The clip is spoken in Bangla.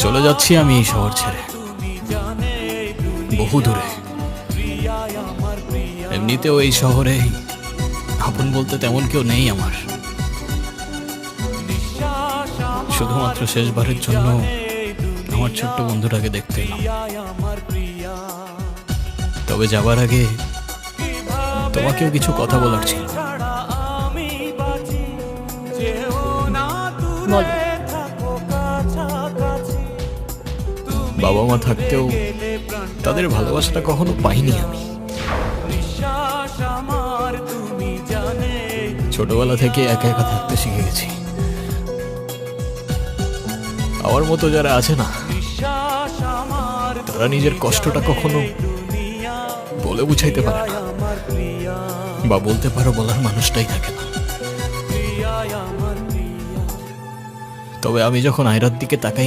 চলে যাচ্ছি আমি এই শহর ছেড়ে, বহু দূরে। এমনিতেও এই শহরে আপন বলতে তেমন কেউ নেই আমার। শুধুমাত্র শেষবারের জন্য আমার ছোট্ট বন্ধুটাকে দেখতে এলাম। তবে যাবার আগে তোমাকেও কিছু কথা বলার ছিল। বলো। বাবা মা থাকতেও তাদের ভালোবাসাটা কখনো পাইনি আমি। ছোটবেলা থেকে একা একা থাকতে শিখে গেছি। আমার মতো যারা আছে না, তারা নিজের কষ্টটা কখনো বলে বুঝাইতে পারে না, বা বলতে পারো বলার মানুষটাই থাকে না। তবে আমি যখন আয়রার দিকে তাকাই